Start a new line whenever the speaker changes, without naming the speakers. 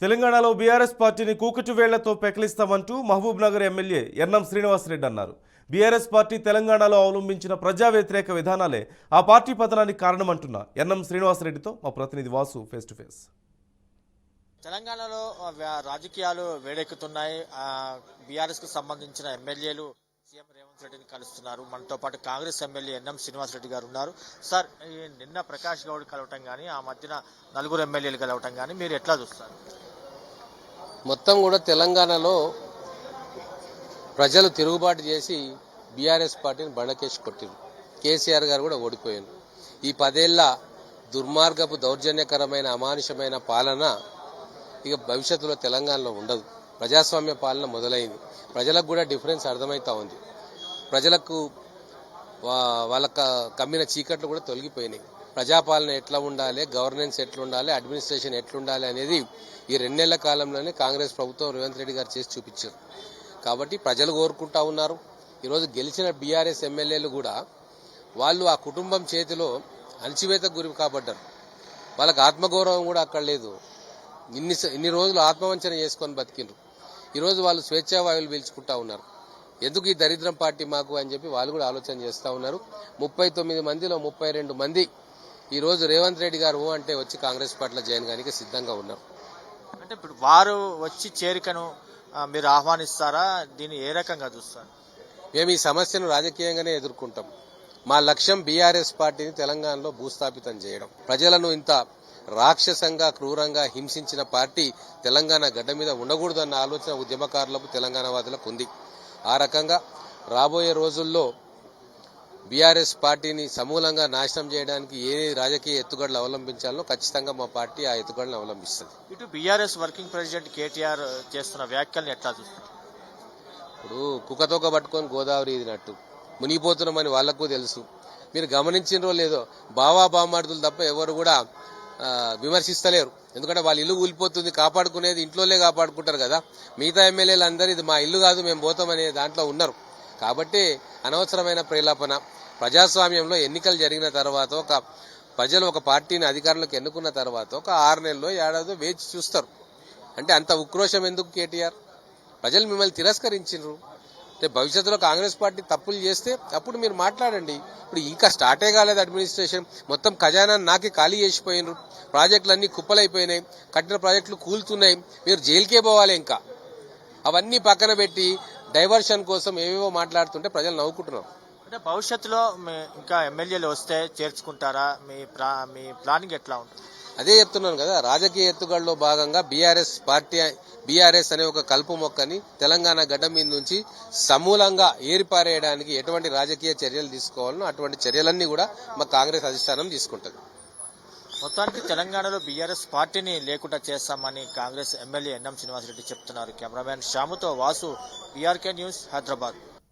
తెలంగాణలో బీఆర్ఎస్ పార్టీని కూకటి వేళ్లతో పెకిలిస్తామంటూ మహబూబ్ నగర్ ఎమ్మెల్యే ఎన్నం శ్రీనివాసరెడ్డి అన్నారు. బీఆర్ఎస్ పార్టీ తెలంగాణలో అవలంబించిన ప్రజా వ్యతిరేక విధానాలే ఆ పార్టీ పతనానికి కారణమంటున్న ఎన్నం శ్రీనివాసరెడ్డితో మా ప్రతినిధి వాసు ఫేస్ టు ఫేస్.
తెలంగాణలో రాజకీయాలు వేడెక్కుతున్నాయి. బీఆర్ఎస్ కు సంబంధించిన ఎమ్మెల్యేలు సీఎం రేవంత్ రెడ్డిని కలుస్తున్నారు. మనతో పాటు కాంగ్రెస్ ఎమ్మెల్యే ఎన్ఎం శ్రీనివాసరెడ్డి గారు ఉన్నారు. సార్, నిన్న ప్రకాష్ గౌడ్ కలవటం కానీ ఆ మధ్యన నలుగురు ఎమ్మెల్యేలు కలవటం కానీ మీరు ఎట్లా చూస్తారు?
మొత్తం కూడా తెలంగాణలో ప్రజలు తిరుగుబాటు చేసి బీఆర్ఎస్ పార్టీని బండకేసి కొట్టిరు. కేసీఆర్ గారు కూడా ఓడిపోయారు. ఈ 10 ఏళ్ల దుర్మార్గపు దౌర్జన్యకరమైన అమానుషమైన పాలన ఇక భవిష్యత్తులో తెలంగాణలో ఉండదు. ప్రజాస్వామ్య పాలన మొదలైంది. ప్రజలకు కూడా డిఫరెన్స్ అర్థమవుతా ఉంది. ప్రజలకు వాళ్ళ కమ్మిన చీకట్లు కూడా తొలగిపోయినాయి. ప్రజాపాలన ఎట్లా ఉండాలి, గవర్నెన్స్ ఎట్లుండాలి, అడ్మినిస్ట్రేషన్ ఎట్లుండాలి అనేది ఈ 2 నెలల కాలంలోనే కాంగ్రెస్ ప్రభుత్వం రేవంత్ రెడ్డి గారు చేసి చూపించారు. కాబట్టి ప్రజలు కోరుకుంటా ఉన్నారు. ఈరోజు గెలిచిన బీఆర్ఎస్ ఎమ్మెల్యేలు కూడా వాళ్ళు ఆ కుటుంబం చేతిలో అణచివేతకు గురి కాబడ్డారు. వాళ్ళకి ఆత్మగౌరవం కూడా అక్కడ లేదు. ఇన్ని రోజులు ఆత్మవంచన చేసుకొని బతికిండ్రు. ఈరోజు వాళ్ళు స్వేచ్ఛావాయువులు పీల్చుకుంటా ఉన్నారు. ఎందుకు ఈ దరిద్రం పార్టీ మాకు అని చెప్పి వాళ్ళు కూడా ఆలోచన చేస్తూ ఉన్నారు. 39 మందిలో 32 మంది ఈరోజు రేవంత్ రెడ్డి గారు అంటే వచ్చి కాంగ్రెస్ పార్టీలో జాయిన్ కానికి సిద్ధంగా ఉన్నారు.
అంటే ఇప్పుడు వారు వచ్చి చేరికను మీరు ఆహ్వానిస్తారా? దీన్ని ఏ రకంగా చూస్తారు?
మేము ఈ సమస్యను రాజకీయంగానే ఎదుర్కొంటాం. మా లక్ష్యం బీఆర్ఎస్ పార్టీని తెలంగాణలో భూస్థాపితం చేయడం. ప్రజలను ఇంత రాక్షసంగా క్రూరంగా హింసించిన పార్టీ తెలంగాణ గడ్డ మీద ఉండకూడదన్న ఆలోచన ఉద్యమకారులకు తెలంగాణ వాదులకు ఉంది. ఆ రకంగా రాబోయే రోజుల్లో బీఆర్ఎస్ పార్టీని సమూలంగా నాశనం చేయడానికి ఏ రాజకీయ ఎత్తుగడలు అవలంబించాలో ఖచ్చితంగా మా పార్టీ ఆ ఎత్తుగడలను అవలంబిస్తుంది.
ఇటు బీఆర్ఎస్ వర్కింగ్ ప్రెసిడెంట్ కేటీఆర్ చేస్తున్న వ్యాఖ్యల్ని ఎట్లా చూస్తారు?
ఇప్పుడు కుక్కతోక పట్టుకొని గోదావరి ఇదినట్టు మునిగిపోతున్నామని వాళ్లకు తెలుసు. మీరు గమనించినరో లేదో, బావా బామార్దులు తప్ప ఎవరు కూడా విమర్శిస్తలేరు. ఎందుకంటే వాళ్ళ ఇల్లు కూలిపోతుంది, కాపాడుకునేది ఇంట్లోనే కాపాడుకుంటారు కదా. మిగతా ఎమ్మెల్యేలు అందరూ ఇది మా ఇల్లు కాదు, మేము పోతామనే దాంట్లో ఉన్నారు. కాబట్టి అనవసరమైన ప్రేలాపన. ప్రజాస్వామ్యంలో ఎన్నికలు జరిగిన తర్వాత ప్రజలు ఒక పార్టీని అధికారంలోకి ఎన్నుకున్న తర్వాత ఒక 6 నెలల్లో ఏడాదో వేచి చూస్తారు. అంటే అంత ఉక్రోషం ఎందుకు కేటీఆర్? ప్రజలు మిమ్మల్ని తిరస్కరించారు. అంటే భవిష్యత్తులో కాంగ్రెస్ పార్టీ తప్పులు చేస్తే అప్పుడు మీరు మాట్లాడండి. ఇప్పుడు ఇంకా స్టార్టే కాలేదు అడ్మినిస్ట్రేషన్. మొత్తం ఖజానాన్ని నాకే ఖాళీ చేసిపోయినారు. ప్రాజెక్టులన్నీ కుప్పలైపోయినాయి. కట్టిన ప్రాజెక్టులు కూలుతున్నాయి. మీరు జైలుకే పోవాలి. ఇంకా అవన్నీ పక్కన పెట్టి డైవర్షన్ కోసం ఏవేవో మాట్లాడుతుంటే ప్రజలు నవ్వుకుంటున్నారు.
అంటే భవిష్యత్తులో ఇంకా ఎమ్మెల్యేలు వస్తే చేర్చుకుంటారా? మీ ప్లానింగ్ ఎట్లా ఉంటుంది?
అదే చెప్తున్నాను కదా, రాజకీయ ఎత్తుగడలో భాగంగా బీఆర్ఎస్ అనే ఒక కలుపు మొక్కని తెలంగాణ గడ్డ మీద నుంచి సమూలంగా ఏరిపారేయడానికి ఎటువంటి రాజకీయ చర్యలు తీసుకోవాలనో అటువంటి చర్యలన్నీ కూడా మా కాంగ్రెస్ అధిష్టానం తీసుకుంటుంది.
మొత్తానికి తెలంగాణలో బీఆర్ఎస్ పార్టీని లేకుండా చేస్తామని కాంగ్రెస్ ఎమ్మెల్యే ఎన్ఎం శ్రీనివాసరెడ్డి చెప్తున్నారు. కెమెరామ్యాన్ శ్యాముతో వాసు, PRK న్యూస్, హైదరాబాద్.